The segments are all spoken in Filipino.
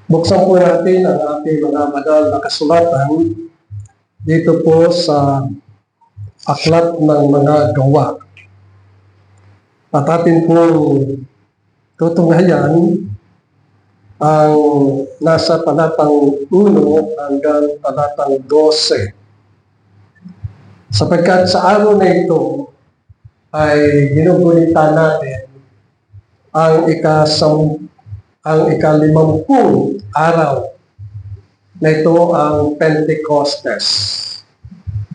Buksan po natin ang ating mga banal na kasulatan dito po sa Aklat ng Mga Gawa. At atin po tutunghayan ang nasa talatang 1 hanggang talatang 12. Sapagkat sa araw na ito ay ginugunita natin ang ika-50 araw na ito ang Pentecostes.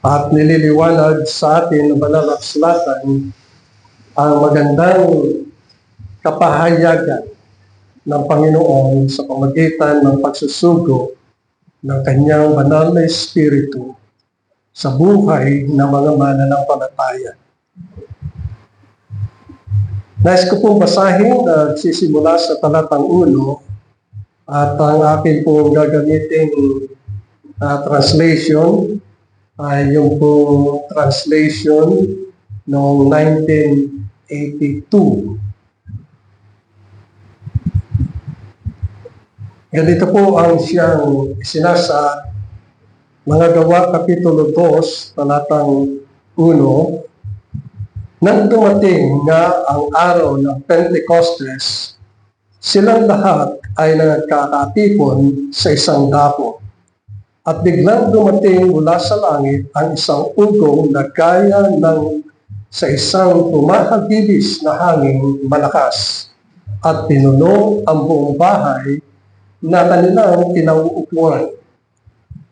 At nililiwanag sa atin ng banal na kasulatan ang magandang kapahayagan ng Panginoon sa pamagitan ng pagsusugo ng kanyang banal na Espiritu sa buhay ng mga mananampalataya. Nais ko pong basahin na nagsisimula sa talatang 1 at ang akin pong gagamiting translation ay yung pong translation noong 1982. Ganito po ang siyang isinasa, Mga Gawa, Kapitulo 2, talatang 1. Nang dumating nga ang araw ng Pentecostes, silang lahat ay nagkakatipon sa isang dako. At biglang dumating mula sa langit ang isang ugong na gaya ng sa isang humahagibis na hangin malakas at pinuno ang buong bahay na kanilang kinauupuan.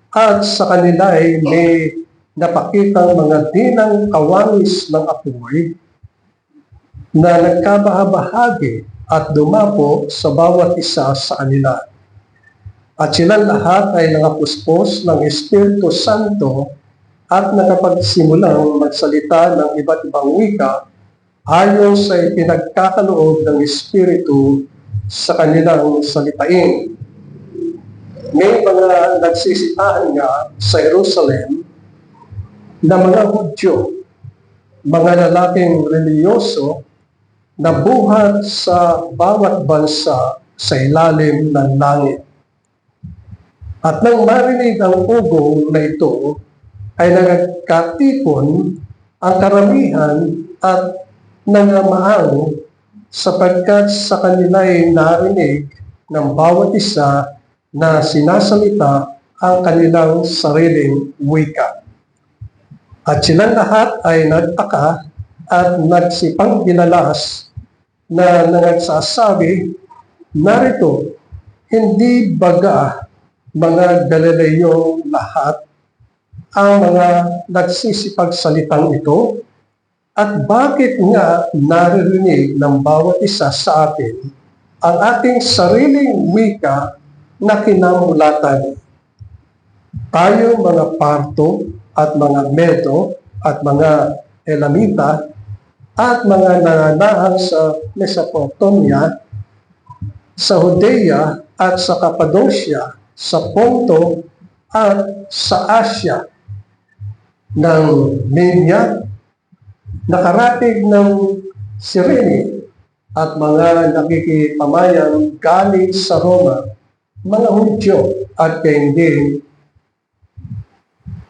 At sa kanila ay may napakitang mga dinang kawangis ng apoy na nagkabahabahagi at dumapo sa bawat isa sa kanila. At silang lahat ay nangapuspos ng Espiritu Santo at nakapagsimulang magsalita ng iba't ibang wika ayon sa ipinagkakaloob ng Espiritu sa kanilang salitain. May mga nagsisitahan nga sa Jerusalem na mga Hudyo, mga lalaking reliyoso na buhat sa bawat bansa sa ilalim ng langit. At nang marinig ang ugong na ito, ay nagkatipon ang karamihan at nangamaang sapagkat sa kanila ay narinig ng bawat isa na sinasalita ang kanilang sariling wika. At silang lahat ay nagtaka at nagsipang-ginalas na nagsasabi, narito, hindi baga mga Galileyong lahat ang mga nagsisipagsalitang ito? At bakit nga naririnig ng bawat isa sa atin ang ating sariling wika na kinamulatan? Tayo mga Parto at mga Medo at mga Elamita at mga nananahan sa Mesopotamia, sa Judea at sa Cappadocia, sa Ponto at sa Asia, ng Libya, nakarating ng Cyrene at mga nakikipamayang galing sa Roma, mga Hudyo at hindi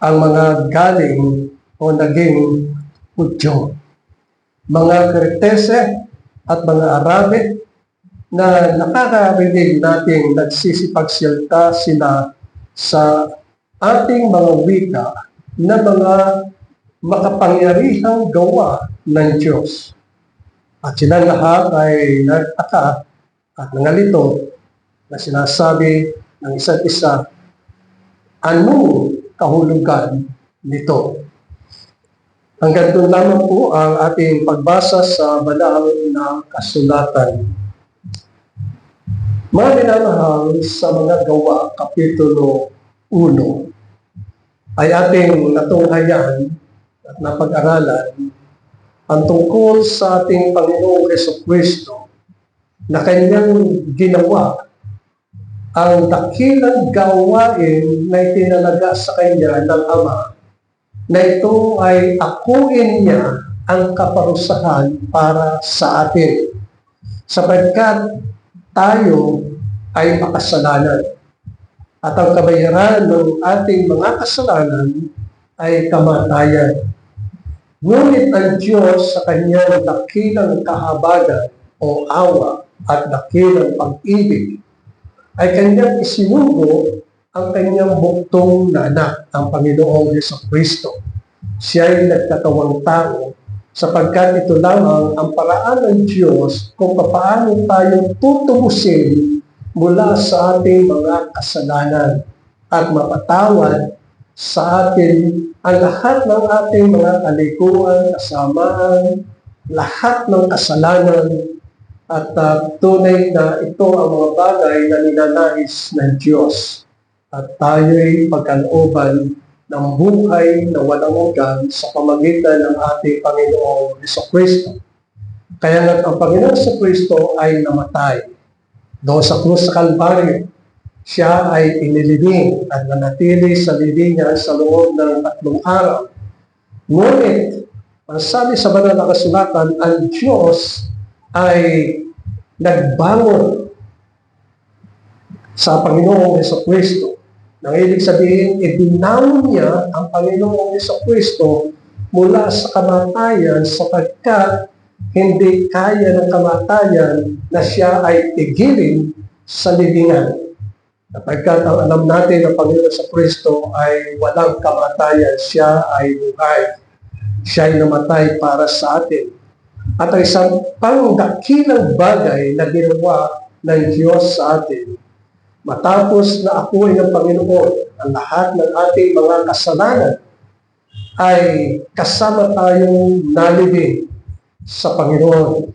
ang mga galing o naging Hudyo, mga Kretese at mga Arabe na nakakarinig nating nagsisipagsilta sila sa ating mga wika na mga makapangyarihang gawa ng Diyos. At sila lahat ay nagtaka at nangalito na sinasabi ng isa't isa, anong kahulugan nito? Hanggang doon lamang po ang ating pagbasa sa banal na kasulatan. Mga minamahal, sa Mga Gawa, Kapitulo 1, ay ating natunghayan at napag-aralan ang tungkol sa ating Panginoong Jesucristo na kanyang ginawa ang dakilang gawain na itinalaga sa kanya ng Ama, na ito ay akuin niya ang kaparusahan para sa atin. Sapagkat tayo ay makasalanan. At ang kabayaran ng ating mga kasalanan ay kamatayan. Ngunit ang Diyos sa kanyang dakilang kahabagan o awa at dakilang pag-ibig ay kanyang isinugo ang kanyang buktong na anak, ang Panginoong Jesucristo. Siya ay nagkatawang tao sapagkat ito lamang ang paraan ng Diyos kung paano tayo tutubusin mula sa ating mga kasalanan at mapatawad sa atin ang lahat ng ating mga kalikuan, kasamaan, lahat ng kasalanan at tunay na ito ang mga bagay na ninanais ng Diyos. At tayo'y pagkalooban ng buhay na walang hanggan sa pamagitan ng ating Panginoong Jesucristo. Kaya nga ang Panginoong Jesucristo ay namatay. Doon sa krus sa Kalbaryo, siya ay inilibing at nanatili sa libingan sa loob ng 3 araw. Ngunit, ang sabi sa banal na kasulatan, ang Diyos ay nagbangon sa Panginoong Jesucristo. Nang ibig sabihin, ibinangon niya ang Panginoong Jesucristo mula sa kamatayan sapagkat hindi kaya ng kamatayan na siya ay tigilin sa libingan. Sapagkat ang alam natin na Panginoon Jesucristo ay walang kamatayan, siya ay buhay. Siya ay namatay para sa atin. At ang isang pangdakilang bagay na ginawa ng Diyos sa atin, matapos na akuin ng Panginoon ang lahat ng ating mga kasalanan, ay kasama tayong nalibing sa Panginoon.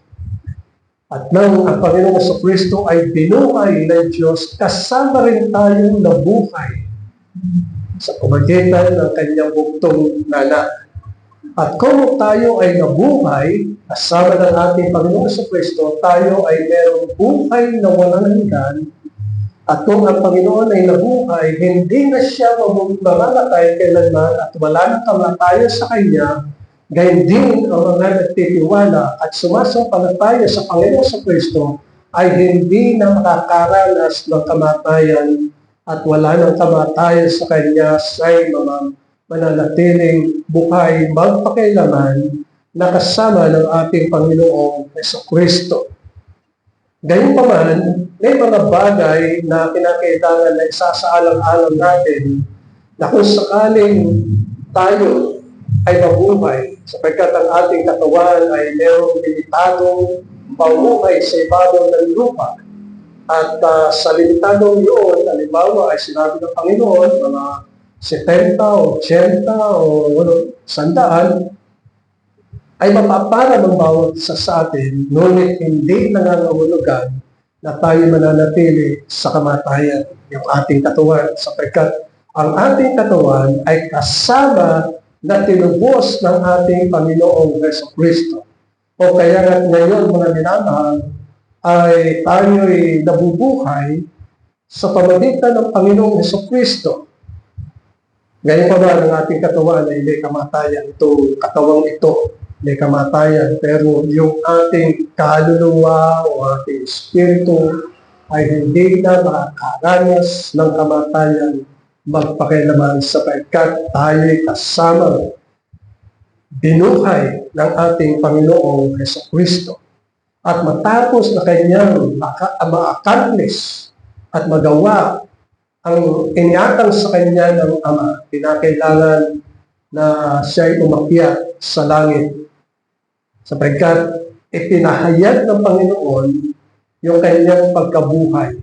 At nang ang Panginoon Jesucristo ay binuhay ng Diyos, kasama rin tayong nabuhay sa pamagitan ng kanyang buktong na anak. At kung tayo ay nabuhay, kasama ng ating Panginoon Jesucristo, tayo ay merong buhay na walang hanggan. At kung ang Panginoon ay nabuhay, hindi na siya mamamatay kailanman at wala nang kamatayan sa Kanya, gayon din ang mga nagtitiwala at sumasampalataya sa Panginoon Jesucristo ay hindi na makakaranas ng kamatayan at wala nang kamatayan sa Kanya ay mananatiling buhay magpakailaman na kasama ng ating Panginoong Jesucristo. Gayunpaman, may mga bagay na kinakailangan na isasaalang-alang natin na kung sakaling tayo ay mabuhay, sapagkat ang ating katawan ay mayroong limitadong mamuhay sa ibabaw ng lupa. At sa limitadong yun, halimbawa ay sinabi ng Panginoon, mga 70, 80, o 100, ay mapapara ng bawat isa sa atin, ngunit hindi nangangahulugan na tayo mananatili sa kamatayan yung ating katawan, sapagkat ang ating katawan ay kasama na tinubos ng ating Panginoong Jesucristo. O kaya nga ngayon, mga minamahal, ay tayo'y nabubuhay sa pamagitan ng Panginoong Jesucristo. Ngayon pa ba ang ating katawan ay may kamatayan? Itong katawang ito may kamatayan, pero yung ating kaluluwa o ating espiritu ay hindi na makakaranas ng kamatayan magpakialaman sapagkat tayo'y kasama binuhay ng ating Panginoong Jesucristo. At matapos na kanyang ma-accomplish at magawa ang iniatang sa kanya ng Ama, pinakailangan na siya'y umakyat sa langit sapagkat ipinahayag ng Panginoon yung kanyang pagkabuhay.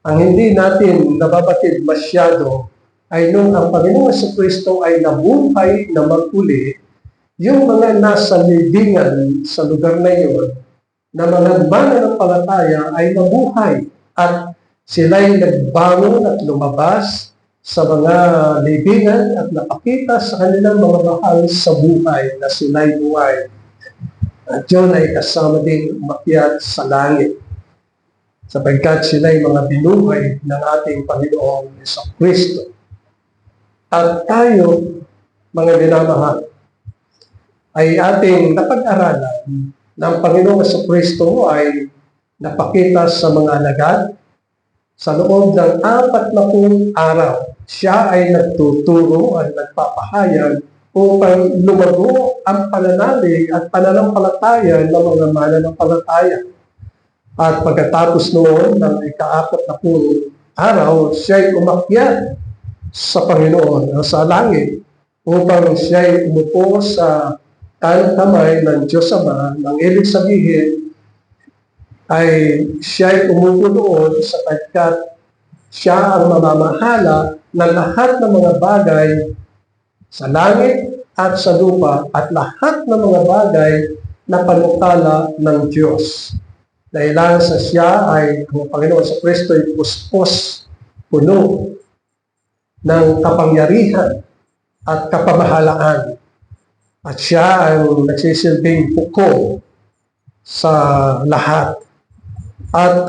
Ang hindi natin nababatid masyado ay nung ang Panginoong Jesucristo ay nabuhay na maguli, yung mga nasa libingan sa lugar na iyon, na mga mananampalataya ay nabuhay at sila'y nagbangon at lumabas sa mga libingan at napakita sa kanilang mga mahal sa buhay na sila'y buhay. At yun ay kasama din umakyat sa langit sapagkat sila'y mga binuhay ng ating Panginoong Jesucristo. At tayo, mga minamahal, ay ating napag-aralan ng Panginoong Jesucristo ay napakita sa mga alagad Sa loob ng 40 araw, siya ay nagtuturo at nagpapahayag upang lumago ang pananalig at pananampalataya ng mga mananampalataya. At pagkatapos noon ng ika-40 araw, siya'y umakyat sa Panginoon, sa langit, upang siya'y umupo sa kanang kamay ng Diyos Ama. Nang ibig sabihin ay siya'y umupo doon sapagkat siya ang mamamahala ng lahat ng mga bagay sa langit at sa lupa at lahat ng mga bagay na panukala ng Diyos. Dahil sa siya ay ang Panginoon sa Kristo ay puspos, puno ng kapangyarihan at kapamahalaan. At siya ang nagsisilbing buko sa lahat. At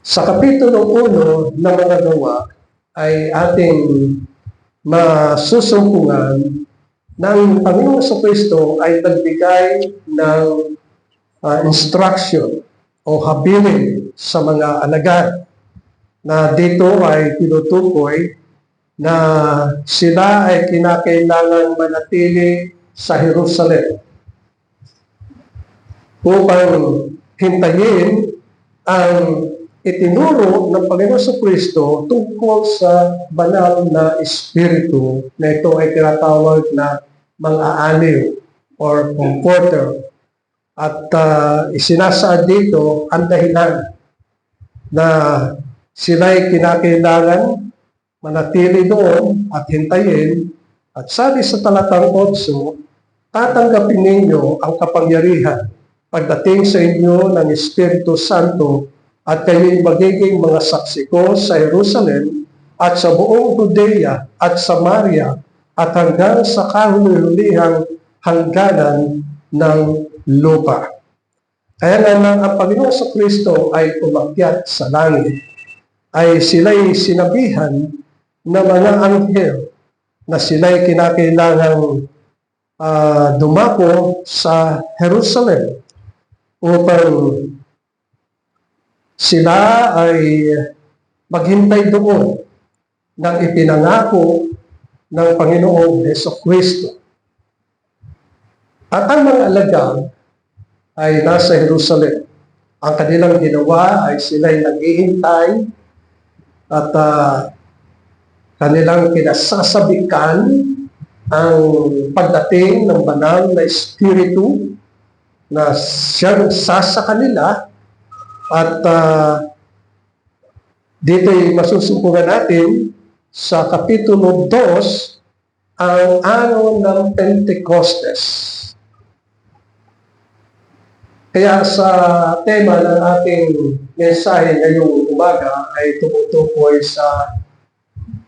sa Kapitulo 1 ng mga Gawa ay ating masusumpungan na ang Panginoon sa Kristo ay nagbigay ng instruction o habilin sa mga alagad na dito ay tinutukoy na sila ay kinakailangan manatili sa Jerusalem upang hintayin ang itinuro ng Panginoon sa Kristo tungkol sa banal na espiritu na ito ay tinatawag na mang-aaliw or comforter. At isinasaad dito ang dahilan na sila'y kinakailangan manatili doon at hintayin. At sabi sa talatang 8, tatanggapin ninyo ang kapangyarihan pagdating sa inyo ng Espiritu Santo at kayo'y magiging mga saksi ko sa Jerusalem at sa buong Judea at Samaria at hanggang sa kahuli-hulihang hangganan ng lupa. Kaya naman ang Panginoon sa Kristo ay umakyat sa langit, ay sila'y sinabihan ng mga anghel na sila'y kinakailangang dumako sa Jerusalem upang sila ay maghintay doon ng ipinangako ng Panginoong Jesucristo. At ang mga alagad ay nasa Jerusalem. Ang kanilang ginawa ay sila'y naghihintay at kanilang kinasasabikan ang pagdating ng banal na Espiritu na siyang sa kanila. At dito'y masusumpungan natin sa Kapitulo 2 ang araw ng Pentecostes. Kaya sa tema ng ating mensahe ngayong umaga ay tumutukoy sa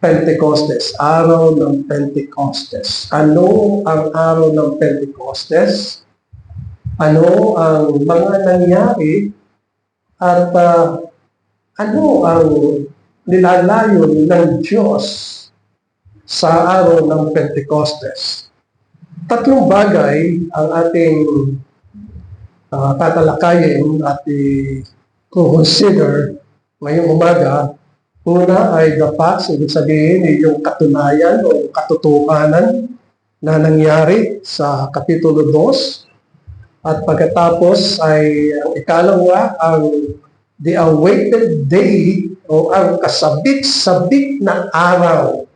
Pentecostes, araw ng Pentecostes. Ano ang araw ng Pentecostes? Ano ang mga nangyari at ano ang nilalayon ng Diyos sa araw ng Pentecostes? 3 bagay ang ating tatalakayin at i-consider ngayong umaga. Una ay the facts, ibig sabihin yung katunayan o katotohanan na nangyari sa Kapitulo 2. At pagkatapos ay ang ikalawa, ang the awaited day o ang kasabik-sabik na araw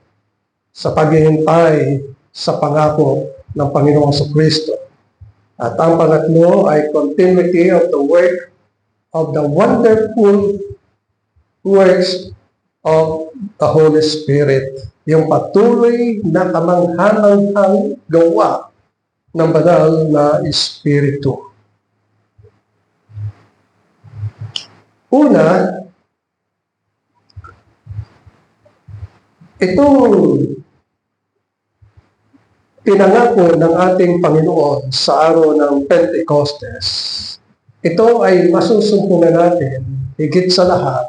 sa paghihintay sa pangako ng Panginoong Kristo. At ang pangatlo ay continuity of the work of the wonderful works of the Holy Spirit. Yung patuloy na kamanghamanghang gawa ng banal na Espiritu. Una, itong pinangako ng ating Panginoon sa araw ng Pentecostes, ito ay masusumpungan natin higit sa lahat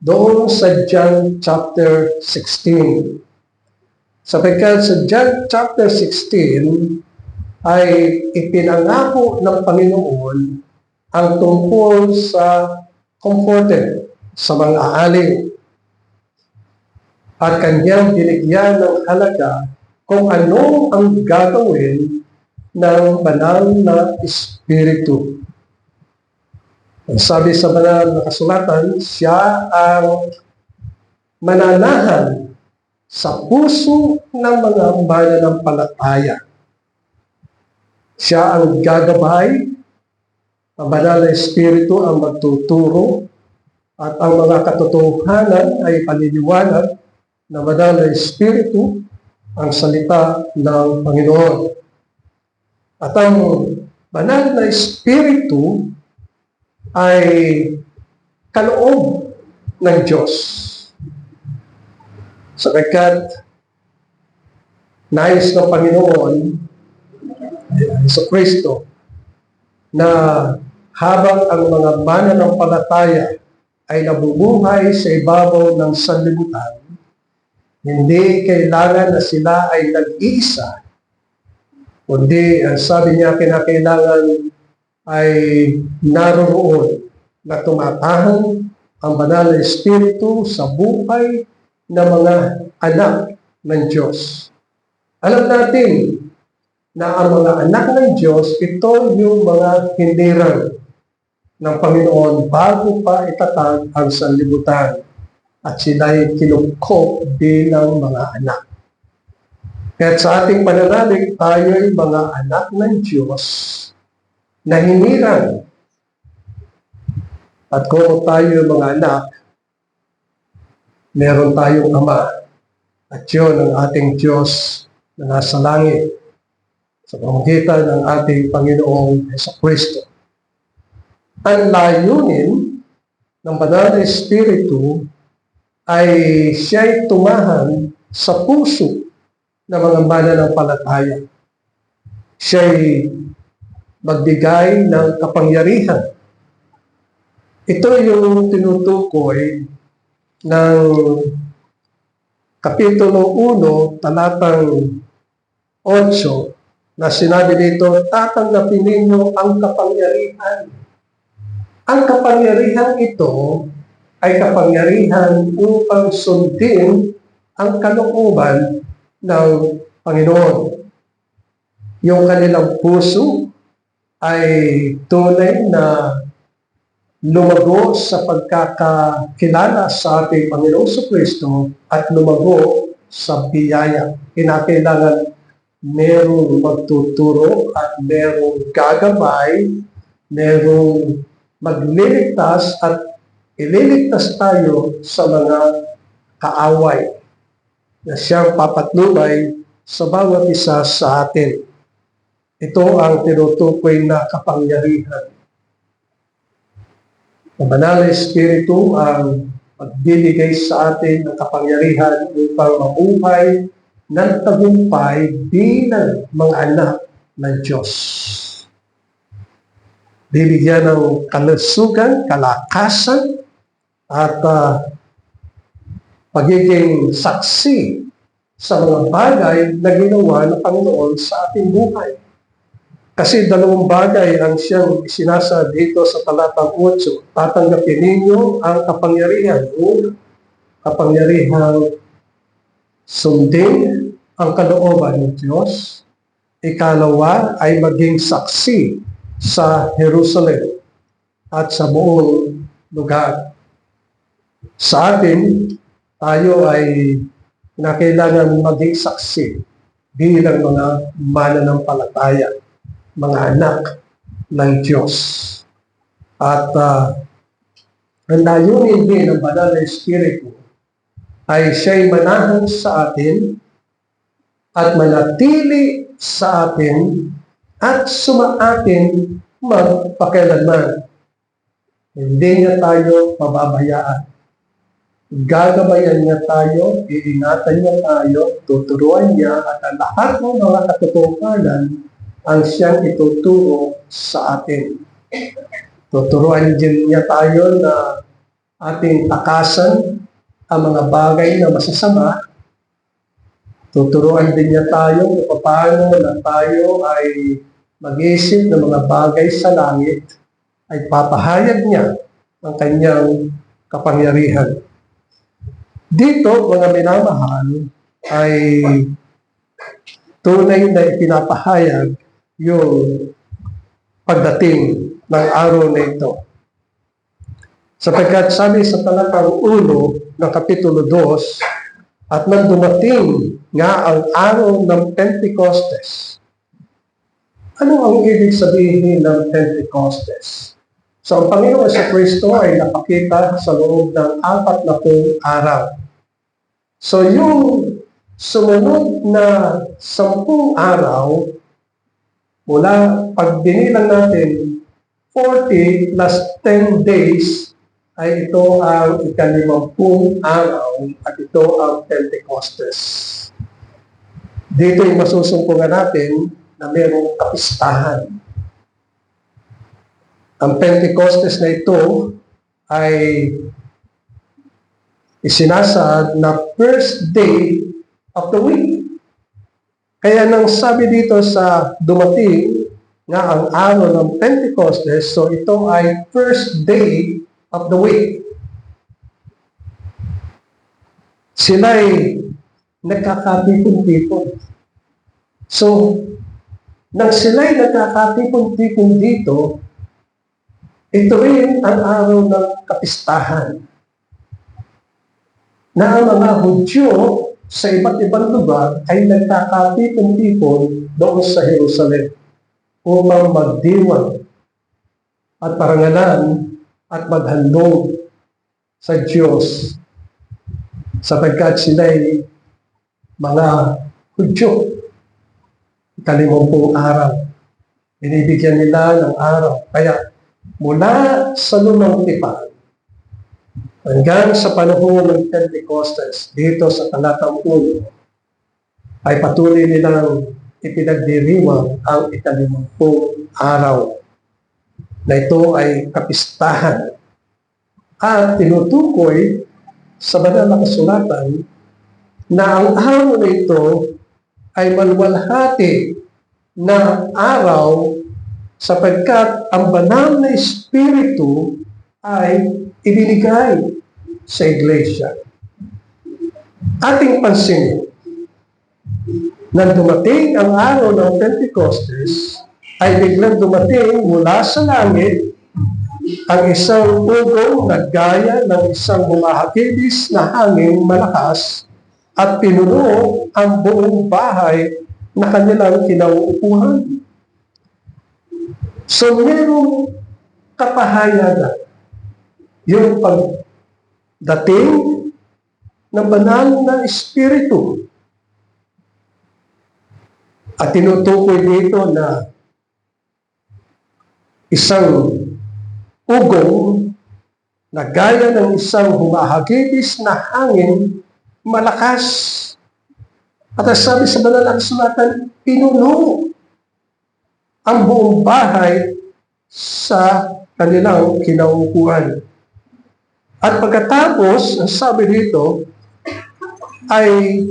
doon sa John chapter 16. Sapagkat sa John chapter 16 ay ipinangako ng Panginoon ang tungkol sa comforted sa mga aliw at kanyang binigyan ng halaga kung ano ang gagawin ng banal na Espiritu. Ang sabi sa banal na kasulatan, siya ang mananahan sa puso ng mga mananampalataya. Siya ang gagabay, ang banal na Espiritu ang magtuturo, at ang mga katotohanan ay paliliwanag na banal na Espiritu ang salita ng Panginoon. At ang banal na Espiritu ay kaloob ng Diyos. Sapagkat nais ng Panginoon, Hesus Kristo, na habang ang mga mananampalataya ay nabubuhay sa ibabaw ng sanlibutan, hindi kailangan na sila ay nag-iisa, kundi ang sabi niya kinakailangan ay naroon na tumatahan ang banal na Espiritu sa buhay ng mga anak ng Diyos. Alam natin na ang mga anak ng Diyos, ito yung mga hinirang ng Panginoon bago pa itatag ang sanlibutan at sila'y kinukop bilang mga anak. Kaya sa ating pananalig, tayo'y mga anak ng Diyos na hinirang. At kung tayo mga anak, meron tayong Ama. At yun ang ating Diyos na nasa langit sa pamamagitan ng ating Panginoong Hesus Kristo. Ang layunin ng banal na Espiritu ay siya'y tumahan sa puso ng mga mananampalataya. Siya'y magbigay ng kapangyarihan. Ito yung tinutukoy ng Kapitulo 1, talatang 8, na sinabi dito, tatanggapin ninyo ang kapangyarihan. Ang kapangyarihan ito ay kapangyarihan upang sundin ang kalooban ng Panginoon. Yung kanilang puso ay tunay na lumago sa pagkakakilala sa ating Panginoong Kristo at lumago sa biyaya. Kinakailangan merong magtuturo at merong gagabay, merong magliligtas at ililigtas tayo sa mga kaaway na siyang papatnubay sa bawat isa sa atin. Ito ang tinutukoy na kapangyarihan. Ang banal na Espiritu ang magbibigay sa atin ng kapangyarihan upang mabuhay ng tagumpay bilang mga anak ng Diyos. Bibigyan ng kalusugan, kalakasan, at pagiging saksi sa mga bagay na ginawa ng Panginoon sa ating buhay. Kasi dalawang bagay ang siyang isinasa dito sa talatang 8. Tatanggapin ninyo ang kapangyarihan. Kapangyarihan sundin ang kalooban ng Diyos. Ikalawa ay maging saksi sa Jerusalem at sa buong lugar. Sa atin, tayo ay kailangan maging saksi bilang mga mananampalataya, mga anak ng Diyos. At ang layunin din ng banal na Espiritu ay siya'y manahan sa atin at manatili sa atin at sumaatin magpakailanman. Hindi niya tayo pababayaan. Gagabayan niya tayo, iingatan niya tayo, tuturuan niya, at ang lahat ng mga katotohanan ang siyang ituturo sa atin. Tuturuan din niya tayo na ating takasan ang mga bagay na masasama. Tuturuan din niya tayo kung paano na tayo ay mag-isip ng mga bagay sa langit, ay papahayag niya ang kanyang kapangyarihan. Dito, mga minamahal, ay tunay na ipinapahayag yung pagdating ng araw na ito. Sapagkat sabi sa talatang 1 ng Kapitulo 2, at nang dumating nga ang araw ng Pentecostes. Ano ang ibig sabihin ng Pentecostes? So, ang Panginoon sa Kristo ay napakita sa loob ng 40 araw. So, yung sumunod na 10 araw, mula pag binilang natin 40 plus 10 days, ay ito ang ika-50 araw at ito ang Pentecostes. Dito yung masusungpungan natin na mayroong kapistahan. Ang Pentecostes na ito ay isinasaad na first day of the week. Kaya nang sabi dito sa dumating nga ang araw ng Pentecostes, so ito ay first day of the week. Sila'y nagkakatipon-tipon. So, nang sila'y nagkakatipon-tipon dito, ito rin ang araw ng kapistahan na ang mga Hudyo sa iba't ibang lugar ay nagkakatipon-tipon doon sa Jerusalem upang magdiwang at parangalan at maghandog sa Diyos sapagkat sila'y mga Hudyo. 50 araw. Binibigyan nila ng araw. Kaya mula sa lumang tipan hanggang sa panahon ng Pentecostes, dito sa talatang 1, ay patuloy nilang ipinagdiriwang ang ika-50 araw na ito ay kapistahan at tinutukoy sa banal na kasulatan na ang araw na ito ay maluwalhati na araw sapagkat ang banal na Espiritu ay ibinigay sa iglesia. Ating pansinin, nang dumating ang araw ng Pentecostes, ay biglang dumating mula sa langit ang isang ugong na gaya ng isang humahagibis na hangin malakas at pinuno ang buong bahay na kanilang kinauupuhan. So, mayroong kapahayagan yung pagdating ng banal na Espiritu. At tinutukoy dito na isang ugong na gaya ng isang humahagibis na hangin malakas. At sabi sa banal na kasulatan, pinuno ang buong bahay sa kanilang kinauupuan. At pagkatapos, ang sabi dito, ay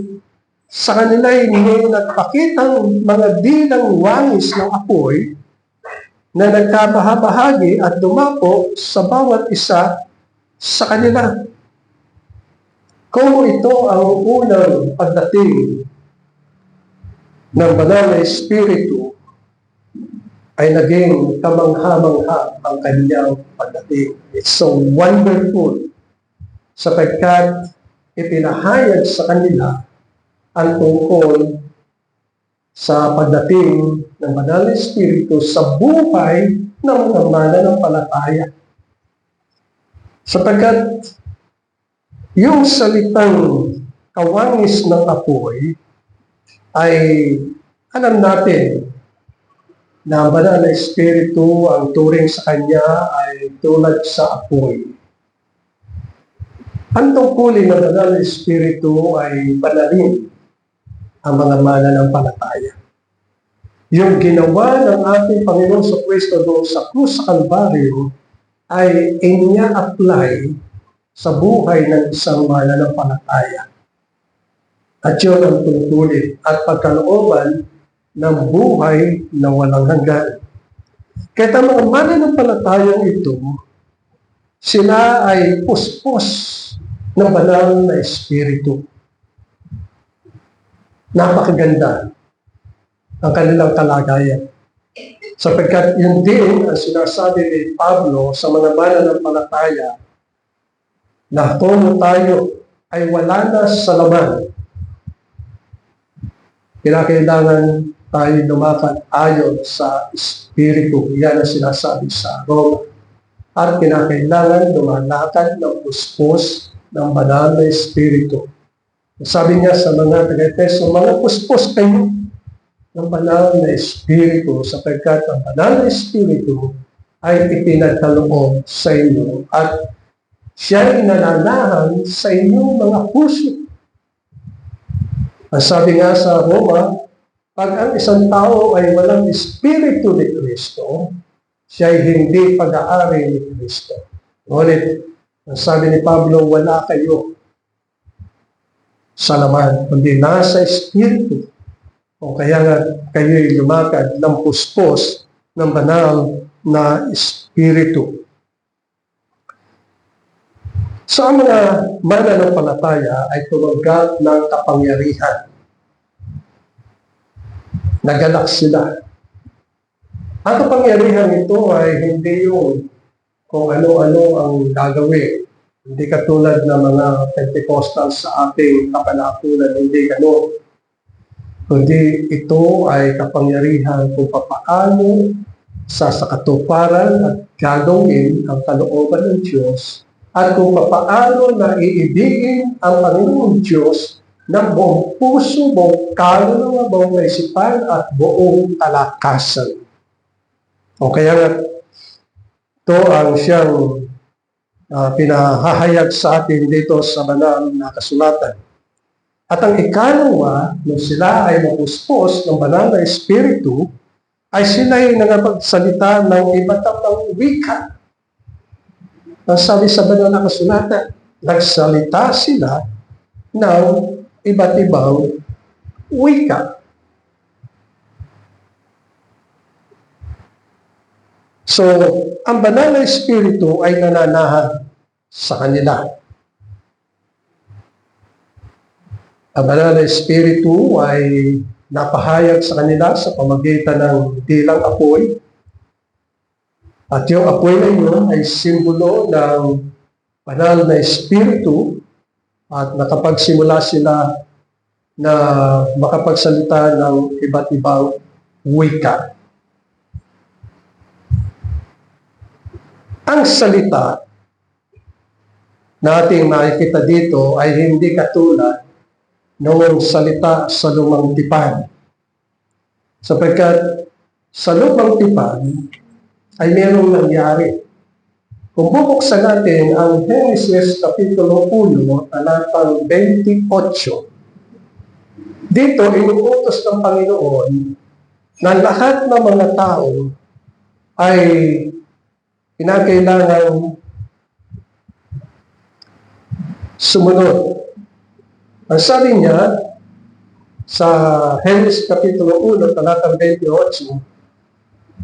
sa kanila'y nagpakitang mga dilang wangis ng apoy na nagkabahabahagi at dumapo sa bawat isa sa kanila. Kung ito ang unang pagdating ng banal na Espiritu, ay naging kamangha-mangha ang kanyang pagdating. It's so wonderful sapagkat ipinahayag sa kanila ang tungkol sa pagdating ng banal na Espiritu sa buhay ng mga mananampalataya. Sapagkat yung salitang kawangis ng apoy ay alam natin na ang banal na Espiritu, ang turing sa kanya ay tulad sa apoy. Ang tungkulin ng banal na Espiritu ay panalin ang mga mananampalataya. Yung ginawa ng ating Panginoon sa Kristo doon sa krus sa Kalbaryo ay inya-apply sa buhay ng isang mananampalataya. At yun ang tungkulin at pagkalooban ng buhay na walang hanggan. Kaya ang mga mananampalatayang ito sila ay puspos ng banal na espiritu. Napakaganda ang kanilang kalagayan. Sapagkat yun din ang sinasabi ni Pablo sa mga mananampalataya na kung tayo ay wala na sa laman, kinakailangan tayo lumakad ayon sa Espiritu. Yan ang sinasabi sa Roma. At kinakailangan lumalakad ng puspos ng banal na Espiritu. Sabi niya sa mga taga-Efeso, mga puspos kayo ng banal na Espiritu sapagkat ang banal na Espiritu ay ipinagkaloob sa inyo at siya'y nananahan sa inyong mga puso. Ang sabi nga sa Roma, pag ang isang tao ay walang Espiritu ni Kristo, siya'y hindi pag-aari ni Kristo. Ngunit, ang sabi ni Pablo, wala kayo sa laman, kundi nasa Espiritu. O kaya nga kayo'y lumakad ng puspos ng banal na Espiritu. Sa mga mananampalataya ay tumagal ng kapangyarihan. Nagalak sila. Ang kapangyarihan ito ay hindi yung kung ano-ano ang gagawin. Hindi katulad ng mga Pentecostal sa ating kapanahunan, hindi gano'n. Kundi ito ay kapangyarihan kung papaano sa katuparan at gagawin ang kalooban ng Diyos at kung papaano na iibigin ang Panginoong Diyos ng buong puso, buong kaluluwa, buong kaisipan at buong kalakasan. O kaya nga, ito ang siyang pinahahayag sa atin dito sa banal na kasulatan. At ang ikalawa, nung sila ay mapuspos ng banal na Espiritu, ay sila ay nangapagsalita ng iba't ibang wika. Ang sabi sa banal na kasulatan, nagsalita sila ng iba't ibang wika. So, ang banal na Espiritu ay nananahan sa kanila. Ang banal na Espiritu ay napahayag sa kanila sa pamagitan ng dilang apoy. At yung apoy na yun ay simbolo ng banal na Espiritu at nakapagsimula sila na makapagsalita ng iba't ibang wika. Ang salita na ating makikita dito ay hindi katulad noong salita sa lumang tipan. Sapagkat sa lumang tipan ay mayroong nangyari. Kung bubuksan natin ang Genesis Kapitulo 1, talatang 28, dito inuutos ng Panginoon na lahat ng mga tao ay kinakailangan sumunod. Ang sabi niya sa Genesis Kapitulo 1, talatang 28,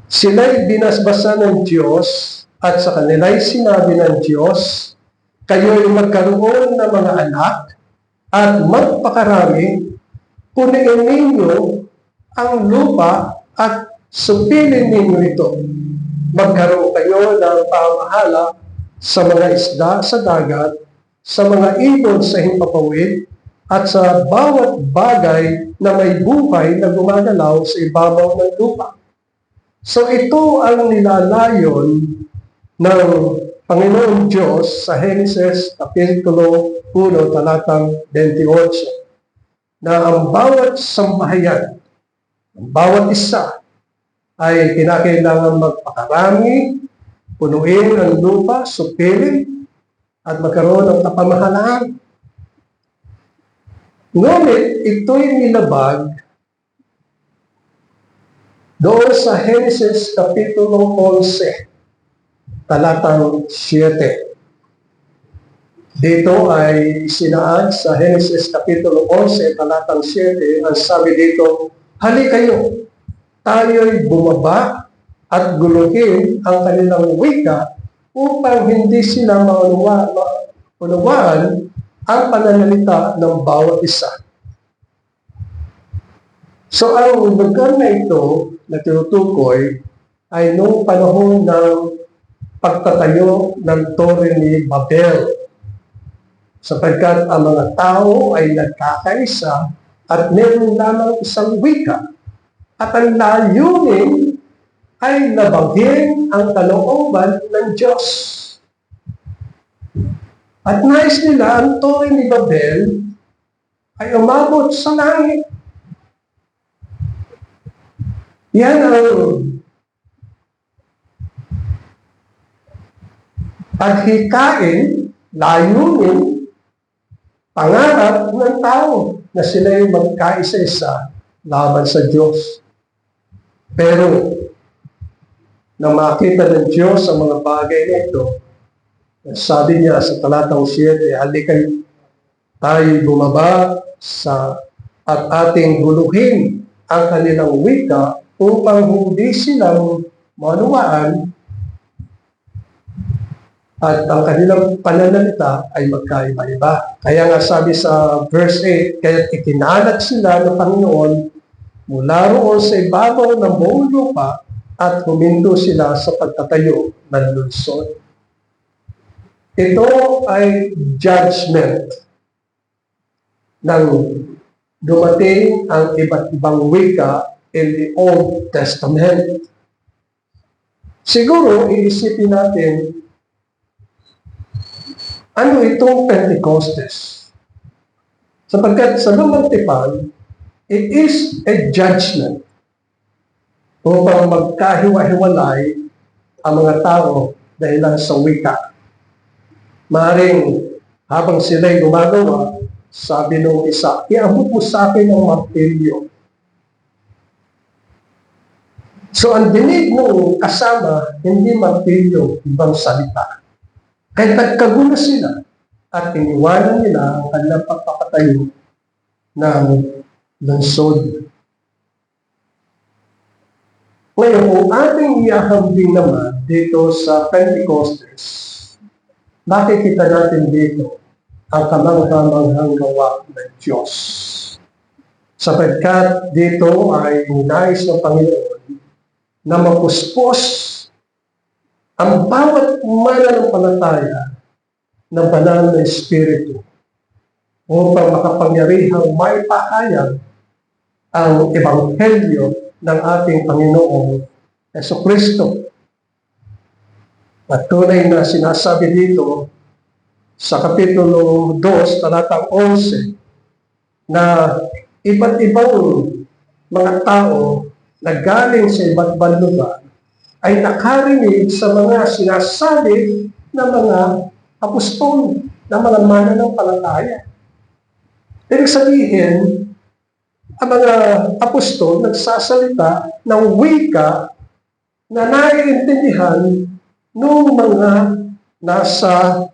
sila'y binasbasan ng Diyos at sa kanila'y sinabi ng Diyos, kayo'y magkaroon ng mga anak at magpakarami, punuin ninyo ang lupa at supilin ninyo ito. Magkaroon kayo ng pamahala sa mga isda sa dagat, sa mga ibon sa himpapawid, at sa bawat bagay na may buhay na gumagalaw sa ibabaw ng lupa. So ito ang nilalayon ng Panginoon Diyos sa Genesis Kapitulo 1, talatang 28, na ang bawat sambahayan, ang bawat isa, ay kinakailangan magpakarami, punuin ang lupa, supilin, at magkaroon ng kapamahalaan. Ngunit ito'y nilabag doon sa Genesis Kapitulo 11, talatang 7. Dito ay sinaan sa Genesis Kapitulo 11, talatang 7, ang sabi dito, hali kayo, tayo'y bumaba at guluhin ang kanilang wika upang hindi sila maunawaan ang pananalita ng bawat isa. So ang lugar na ito na tinutukoy ay noong panahon ng pagtatayo ng Tore ni Babel, sapagkat ang mga tao ay nagkakaisa at meron lamang isang wika at ang layunin ay labagin ang kalooban ng Diyos. At nais nila ang Tore ni Babel ay umabot sa langit. Yan ang paghikain, layunin, pangarap ng tao na sila ay magkaisa-isa laban sa Diyos. Pero, nang makita ng Diyos ang mga bagay na ito, sabi niya sa talatang 7, halika tayo bumaba at ating guluhin ang kanilang wika upang hindi silang maunawaan at ang kanilang pananalita ay magkaiba-iba. Kaya nga sabi sa verse 8, kaya ikinalat sila ng Panginoon mula roon sa ibabaw ng buong lupa at huminto sila sa pagtatayo ng lungsod. Ito ay judgment nang dumating ang iba't ibang wika in the Old Testament. Siguro, iisipin natin, ano itong Pentecostes? Sapagkat sa Lumang Tipan, it is a judgment upang magkahiwa-hiwalay ang mga tao dahil sa wika. Maring habang sila'y gumagawa, sabi nung isa, iabot mo sa akin ang martilyo. So ang dinig nung kasama, hindi martilyo, ibang salita. Kaya nagkagulo sila at iniwanan nila ang kanilang pagpapatayo ng lungsod. Ngayon, kung ating iahambing naman dito sa Pentecostes, makikita natin dito ang kamangha-manghang gawa ng Diyos. Sapagkat dito ay nais ng Panginoon na mapuspos ang bawat mananampalataya ng banal na Espiritu upang makapangyarihang maipahayag ang Ebanghelyo ng ating Panginoong Jesucristo. At tunay na sinasabi dito sa Kapitulo 2, talatang 11, na iba't ibang mga tao na galing sa iba't ibang lugar ay nakarinig sa mga sinasabi ng mga apostol, ng mga mananampalataya. Ibig sabihin, ang mga apostol nagsasalita ng wika na naiintindihan ng mga nasa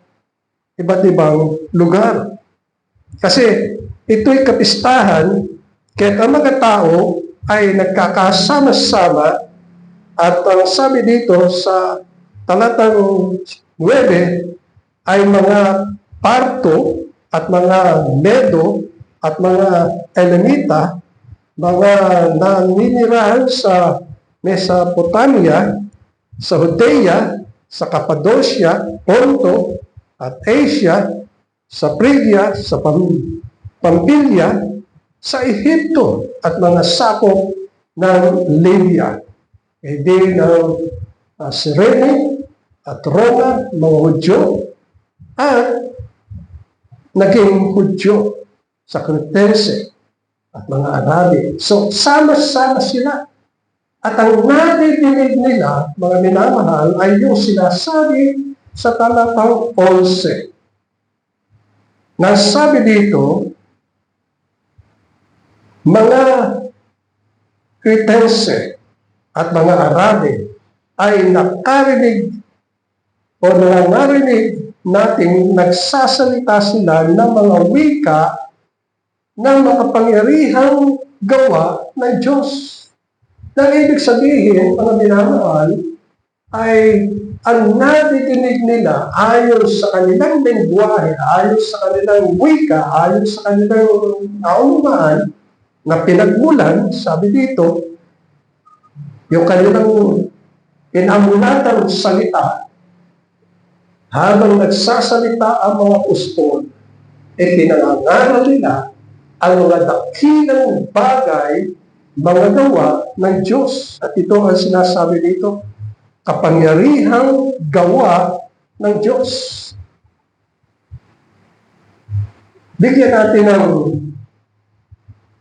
iba't ibang lugar. Kasi ito'y kapistahan, kaya ang mga tao ay nagkakasama-sama at ang sabi dito sa talatang 9 ay mga Parto at mga Medo at mga Elamita, mga naninirahan sa Mesopotamia, sa Judea, sa Cappadocia, Ponto, at Asia, sa Phrygia, sa Pampilya, sa Ehipto, at mga sakop ng Libya. E di ng Cyrene at Roma, mga Hudyo, at naging Hudyo sa Cretense at mga Arabi. So, sama-sama sila. At ang nadidinig nila, mga minamahal, ay yung sinasabi sa talatang 11. Nasabi dito, mga Cretense at mga Arabi ay nakarinig o nangarinig nating nagsasalita sila ng mga wika ng makapangyarihang gawa ng Diyos. Nang ibig sabihin, mga minamahal, ay ang nadidinig nila ayon sa kanilang lengguwahe, ayon sa kanilang wika, ayon sa kanilang kaunawaan na pinagmulan, sabi dito, yung kanilang inamulatang salita, habang nagsasalita ang mga apostol, pinangangaral nila ang mga dakilang bagay, mga gawa ng Diyos. At ito ang sinasabi dito, kapangyarihang gawa ng Diyos. Bigyan natin ng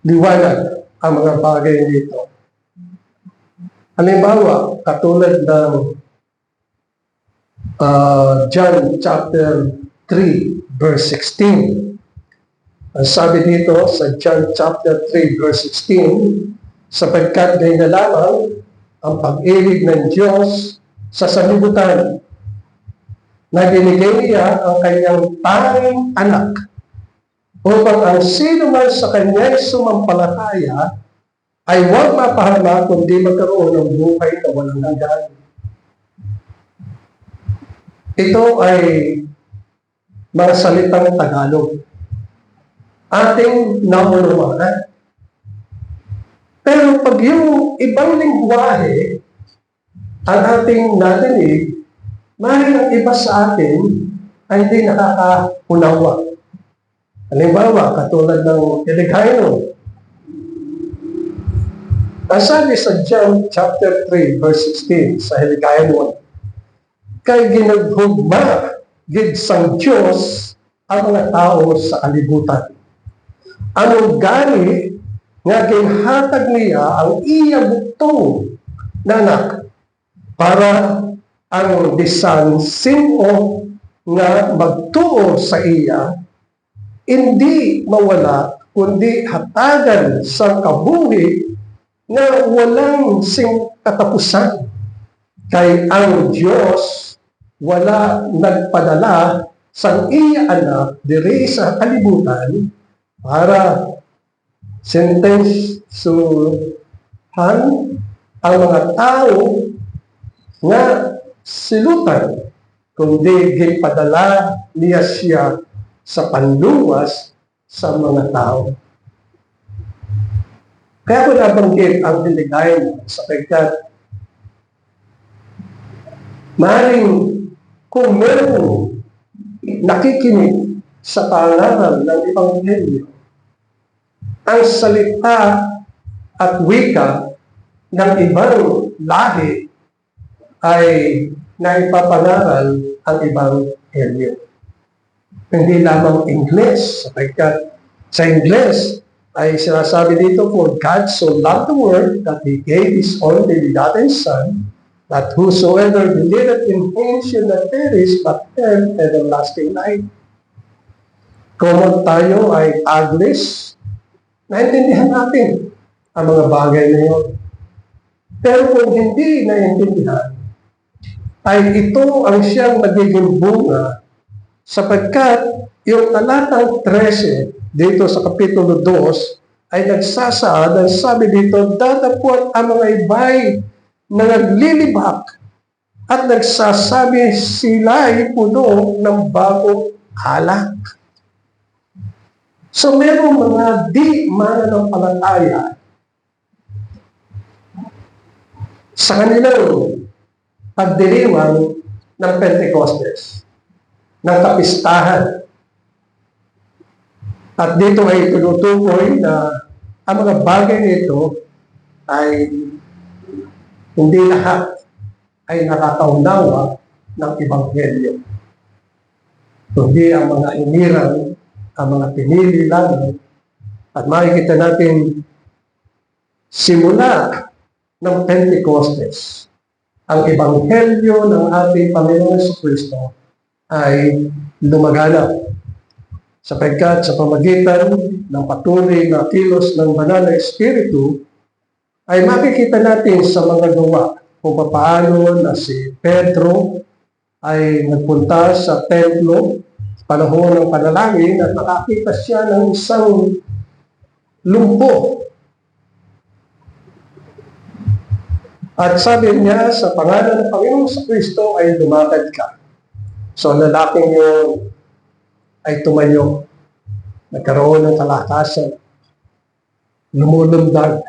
liwanag ang mga bagay dito. Halimbawa, katulad ng John chapter 3, verse 16. Ang sabi dito sa John chapter 3, verse 16, sapagkat ganyan na lamang ang pag-ibig ng Diyos sa sanlibutan, na binigay niya ang kanyang tanging anak, upang ang sino man sa kanya sumampalataya ay huwag mapahama, kundi magkaroon ng buhay na walang hanggan. Ito ay mga salitang Tagalog. Ating naunawaan. Pero pag yung ibang lingwahe ang ating narinig, maaaring ang iba sa atin ay hindi nakakaunawa. Halimbawa, katulad ng Ilocano. Ang sabi sa John chapter 3, verse 16 sa Ilocano, kay ginaghugma gid sang Diyos ang mga tao sa kalibutan. Anong gani nga ginhatag niya ang iya bugtong na anak para ang bisan sino nga magtuo sa iya hindi mawala kundi hatagan sa kabuhi na walang sing katapusan. Kay ang Diyos wala nagpadala sa iya anak diri sa kalibutan para sentensuhan ang mga tao nga silutan, kundi gipadala niya siya sa panluwas sa mga tao. Kaya ko nabanggit ang Ilocano sapagkat maaaring kung meron nakikinig sa pangaral ng Ebanghelyo, ang salita at wika ng ibang lahi ay naipapangaral ang Ebanghelyo. Hindi lamang Ingles, sapagkat sa Ingles ay sinasabi dito, for God so loved the world that He gave His only begotten Son, that whosoever believeth in Him should not perish, but have everlasting life. Kung tayo ay Aglis, naintindihan natin ang mga bagay na yun. Pero kung hindi naintindihan, ay ito ang siyang magiging bunga, sapagkat yung talatang 13 dito sa Kapitulo 2 ay nagsasaad, ang sabi dito, datapot ang mga ibay na naglilibak at nagsasabi sila ay puno ng bagong alak. So merong mga di mananampalataya sa kanilang pagdiriwang ng Pentecostes, ng kapistahan. At dito ay tinutukoy na ang mga bagay nito ay hindi lahat ay nakakaunawa ng Ebanghelyo. Kundi ang mga inirang, ang mga pinili lang. At makikita natin simula ng Pentecostes, ang Ebanghelyo ng ating Panginoon Jesucristo ay lumaganap. Sapagkat sa pamagitan ng patuloy na kilos ng Banal na Espiritu, ay makikita natin sa mga gawa kung paano na si Pedro ay nagpunta sa templo panahon ng panalangin at nakakita siya ng isang lumpo. At sabi niya, sa pangalan ng Panginoong sa Kristo ay lumakad ka. So, ang lalaking yun ay tumayo. Nagkaroon ng kalakasan. Lumulundag.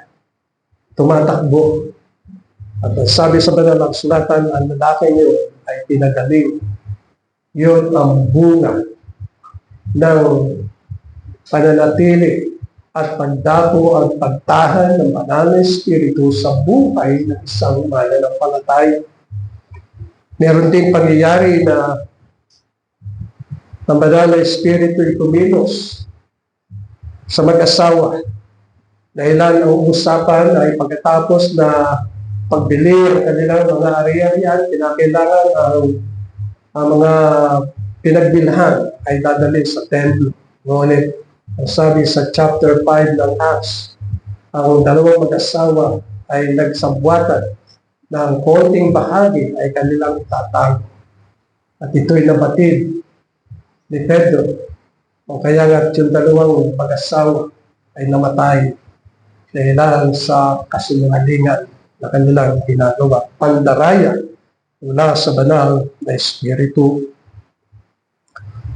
Tumatakbo. At sabi sa banal na kasulatan, ang lalaking yun ay pinagaling. Yun ang bunga ng pananatili at pagdapo at pagtahan ng banal na Espiritu sa buhay ng isang mananampalataya. Meron din pangyayari na ang banal na Espiritu ay kumilos sa mag-asawa. Dahilan ang usapan ay pagkatapos na pagbili ng kanilang mga ari-arian, kinakailangan ang mga pinagbilhan ay dadali sa templo. Ngunit, ang sabi sa chapter 5 ng Acts, ang dalawang mag-asawa ay nagsabwatan ng konting bahagi ay kanilang itatago. At ito'y nabatid ni Pedro. O kaya nga yung dalawang mag-asawa ay namatay dahil sa kasinungalingan na kanilang ginagawa. Pandaraya mula sa banal na Espiritu.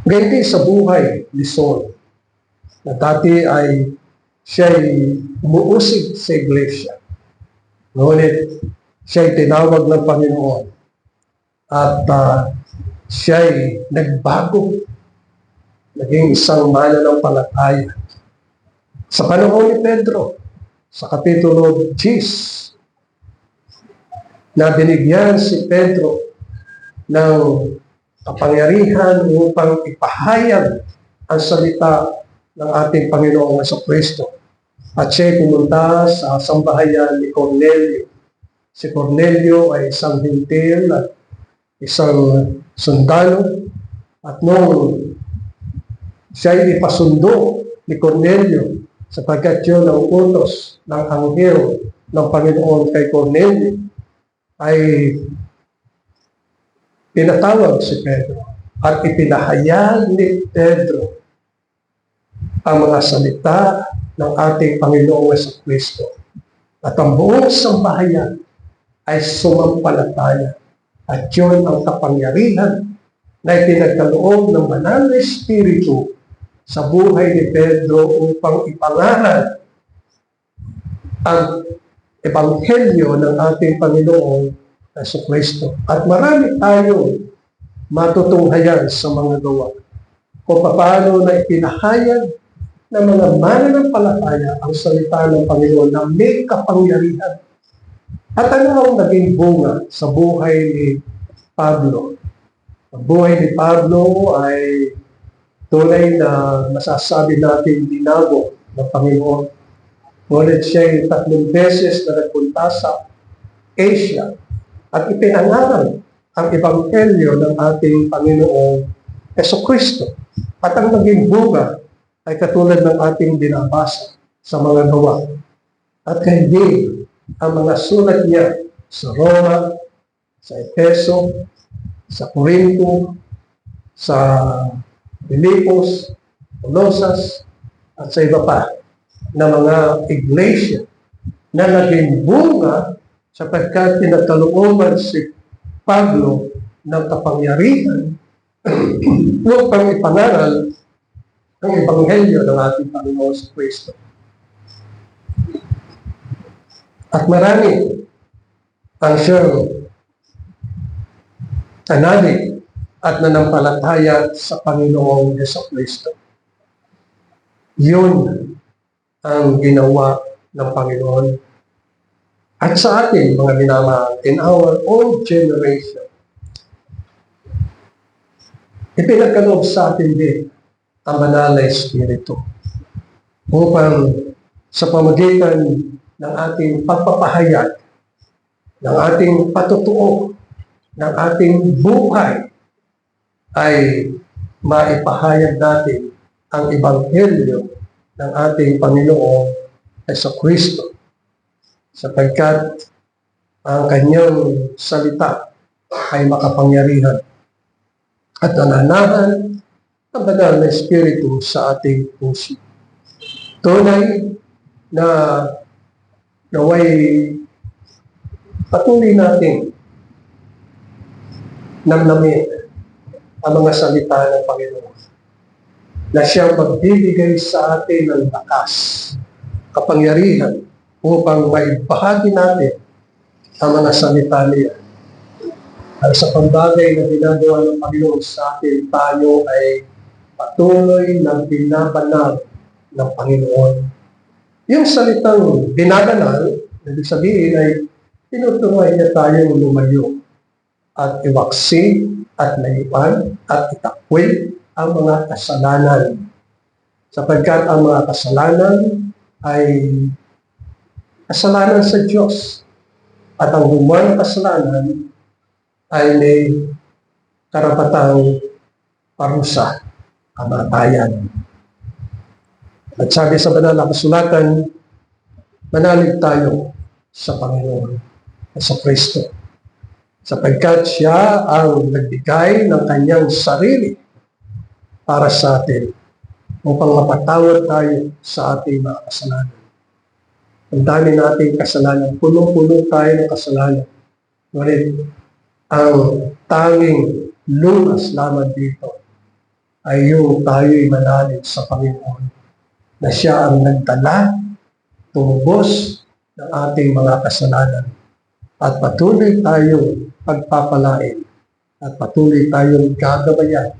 Ganyan sa buhay ni Saul, na dati ay siya'y umuusig sa iglesia. Ngunit siya'y tinawag ng Panginoon at siya'y nagbago, naging isang mananampalataya. Sa panahon ni Pedro, sa Kapitulo 10, na binigyan si Pedro ng kapangyarihan upang ipahayag ang salita ng ating Panginoong Jesucristo. At siya'y pumunta sa sambahayan ni Cornelio. Si Cornelio ay isang hintil at isang sundalo. At nung siya'y ipasundo ni Cornelio, sapagkat yun ang utos ng anghel ng Panginoon kay Cornelio, ay pinatawag si Pedro at ipinahayag ni Pedro ang mga salita ng ating Panginoong Jesucristo. At ang buong sambahayan ay sumampalataya. At yun ang kapangyarihan na ipinagkaloob ng banal na Espiritu sa buhay ni Pedro upang ipangaral ang Ebanghelyo ng ating Panginoong Jesucristo. At marami tayong matutunghayan sa mga gawa kung paano na ipinahayag ng mga mananampalataya ang salita ng Panginoon na may kapangyarihan. At ano ang naging bunga sa buhay ni Pablo? Ang buhay ni Pablo ay tunay na masasabi natin binago ng Panginoon. Ngunit siya ay 3 beses na nagpunta sa Asia at ipinangaral ang Ebanghelyo ng ating Panginoong Jesucristo. At ang naging bunga ay katulad ng ating binabasa sa mga gawa. At hindi ang mga sulat niya sa Roma, sa Efeso, sa Corinto, sa Filipos, Colosas, at sa iba pa na mga iglesia na naging bunga sapagkat pinagkalooban si Pablo ng kapangyarihan upang ipangaral ang Ebanghelyo ng ating Panginoon sa Kristo. At marami ang siyang tanalig at nanampalataya sa Panginoong Jesucristo. Yun ang ginawa ng Panginoon. At sa ating mga minamahal, in our own generation, ipinagkaloob sa atin din ang banal na Espiritu upang sa pamamagitan ng ating pagpapahayag, ng ating patutuo, ng ating buhay, ay maipahayag natin ang Ebanghelyo ng ating Panginoong Jesucristo, sapagkat ang kanyang salita ay makapangyarihan at nananahan ang banal na Espiritu sa ating puso. Tunay na naway patuloy natin namnamin ang mga salita ng Panginoon na siyang magbibigay sa atin ng lakas, kapangyarihan upang maibahagi natin ang mga salita niya. At sa pambagay na ginagawa ng Panginoon sa atin, tayo ay patuloy na binabanal ng Panginoon. Yung salitang binabanal, ibig sabihin ay tinuturuan niya tayong lumayo at iwaksi at layuan at itakwil ang mga kasalanan. Sapagkat ang mga kasalanan ay kasalanan sa Diyos. At ang gumawa ng kasalanan ay may karapatang parusa, kamatayan. At sabi sa banal na kasulatan, manalig tayo sa Panginoon at sa Kristo. Sapagkat siya ang nagbigay ng kanyang sarili para sa atin upang mapatawad tayo sa ating mga kasalanan. Ang dami nating kasalanan, punong-puno tayo ng kasalanan. Ngunit ang tanging lunas lamang dito ay yung tayo'y manalig sa Panginoon na siya ang nagdala, tumubos ng ating mga kasalanan at patuloy tayong pagpapalain at patuloy tayong gagabayan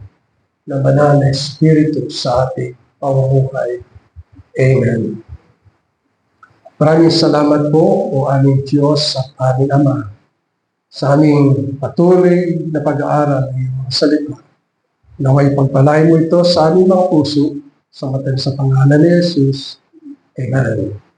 ng banal na Espiritu sa ating pamumuhay. Amen. Maraming salamat po o aming Diyos at aming Ama sa aming patuloy na pag-aaral ng iyong mga salita. Naway pagpalain mo ito sa aming mga puso sa pangalan ni Jesus. Amen.